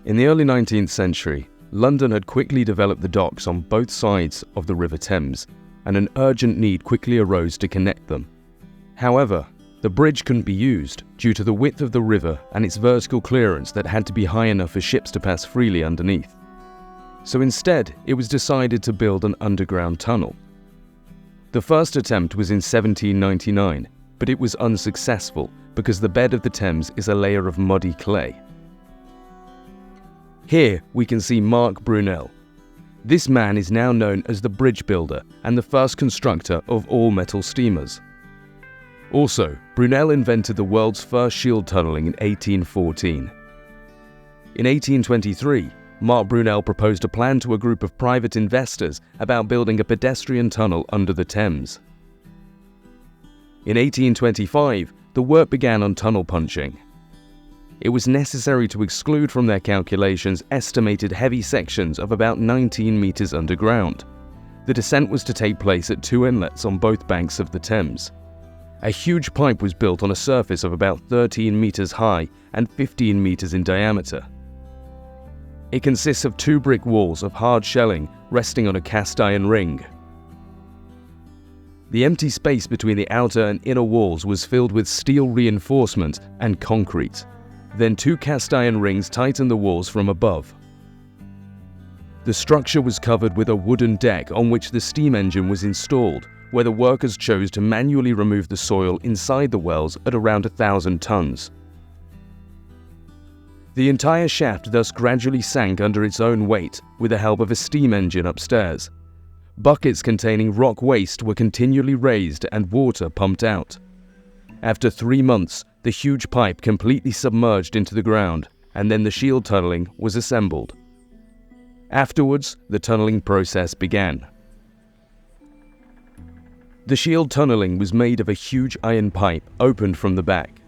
In the early 19th century, London had quickly developed the docks on both sides of the River Thames, and an urgent need quickly arose to connect them. However, the bridge couldn't be used due to the width of the river and its vertical clearance that had to be high enough for ships to pass freely underneath. So instead, it was decided to build an underground tunnel. The first attempt was in 1799, but it was unsuccessful because the bed of the Thames is a layer of muddy clay. Here we can see Marc Brunel. This man is now known as the bridge builder and the first constructor of all metal steamers. Also, Brunel invented the world's first shield tunneling in 1814. In 1823, Marc Brunel proposed a plan to a group of private investors about building a pedestrian tunnel under the Thames. In 1825, the work began on tunnel punching. It was necessary to exclude from their calculations estimated heavy sections of about 19 meters underground. The descent was to take place at 2 inlets on both banks of the Thames. A huge pipe was built on a surface of about 13 meters high and 15 meters in diameter. It consists of 2 brick walls of hard shelling resting on a cast iron ring. The empty space between the outer and inner walls was filled with steel reinforcement and concrete. Then 2 cast iron rings tightened the walls from above. The structure was covered with a wooden deck on which the steam engine was installed, where the workers chose to manually remove the soil inside the wells at around 1,000 tons. The entire shaft thus gradually sank under its own weight with the help of a steam engine upstairs. Buckets containing rock waste were continually raised and water pumped out. After 3 months, the huge pipe completely submerged into the ground, and then the shield tunneling was assembled. Afterwards, the tunneling process began. The shield tunneling was made of a huge iron pipe opened from the back.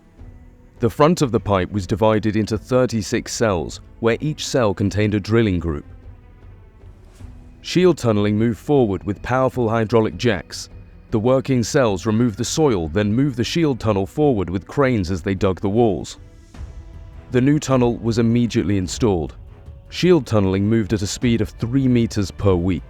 The front of the pipe was divided into 36 cells, where each cell contained a drilling group. Shield tunneling moved forward with powerful hydraulic jacks. The working cells removed the soil, then moved the shield tunnel forward with cranes as they dug the walls. The new tunnel was immediately installed. Shield tunneling moved at a speed of 3 meters per week.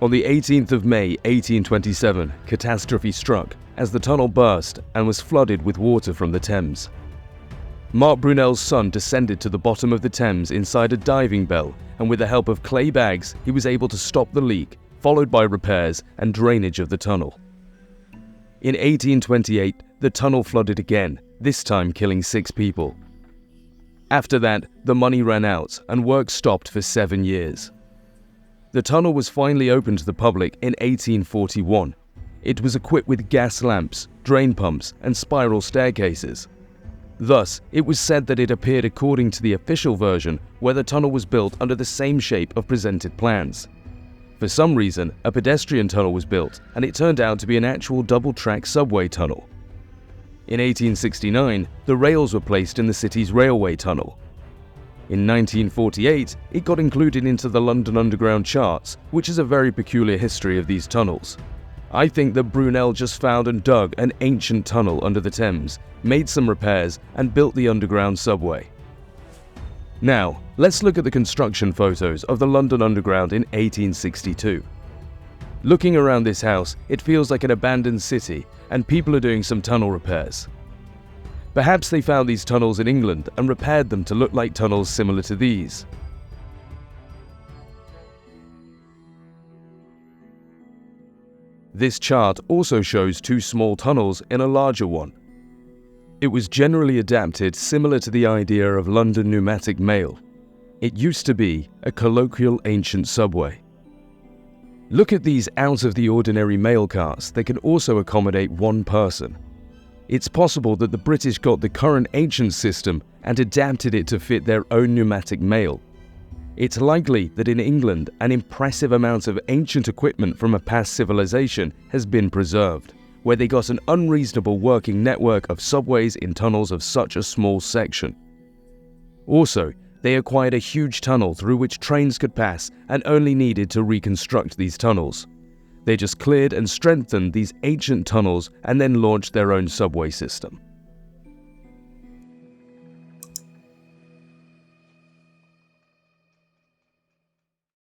On the 18th of May 1827, catastrophe struck as the tunnel burst and was flooded with water from the Thames. Marc Brunel's son descended to the bottom of the Thames inside a diving bell, and with the help of clay bags, he was able to stop the leak, followed by repairs and drainage of the tunnel. In 1828, the tunnel flooded again, this time killing 6 people. After that, the money ran out and work stopped for 7 years. The tunnel was finally opened to the public in 1841. It was equipped with gas lamps, drain pumps, and spiral staircases. Thus, it was said that it appeared according to the official version, where the tunnel was built under the same shape of presented plans. For some reason, a pedestrian tunnel was built, and it turned out to be an actual double-track subway tunnel. In 1869, the rails were placed in the city's railway tunnel. In 1948, it got included into the London Underground charts, which is a very peculiar history of these tunnels. I think that Brunel just found and dug an ancient tunnel under the Thames, made some repairs, and built the underground subway. Now, let's look at the construction photos of the London Underground in 1862. Looking around this house, it feels like an abandoned city, and people are doing some tunnel repairs. Perhaps they found these tunnels in England and repaired them to look like tunnels similar to these. This chart also shows 2 small tunnels in a larger one. It was generally adapted similar to the idea of London pneumatic mail. It used to be a colloquial ancient subway. Look at these out-of-the-ordinary mail cars that can also accommodate 1 person. It's possible that the British got the current ancient system and adapted it to fit their own pneumatic mail. It's likely that in England, an impressive amount of ancient equipment from a past civilization has been preserved, where they got an unreasonable working network of subways in tunnels of such a small section. Also, they acquired a huge tunnel through which trains could pass and only needed to reconstruct these tunnels. They just cleared and strengthened these ancient tunnels and then launched their own subway system.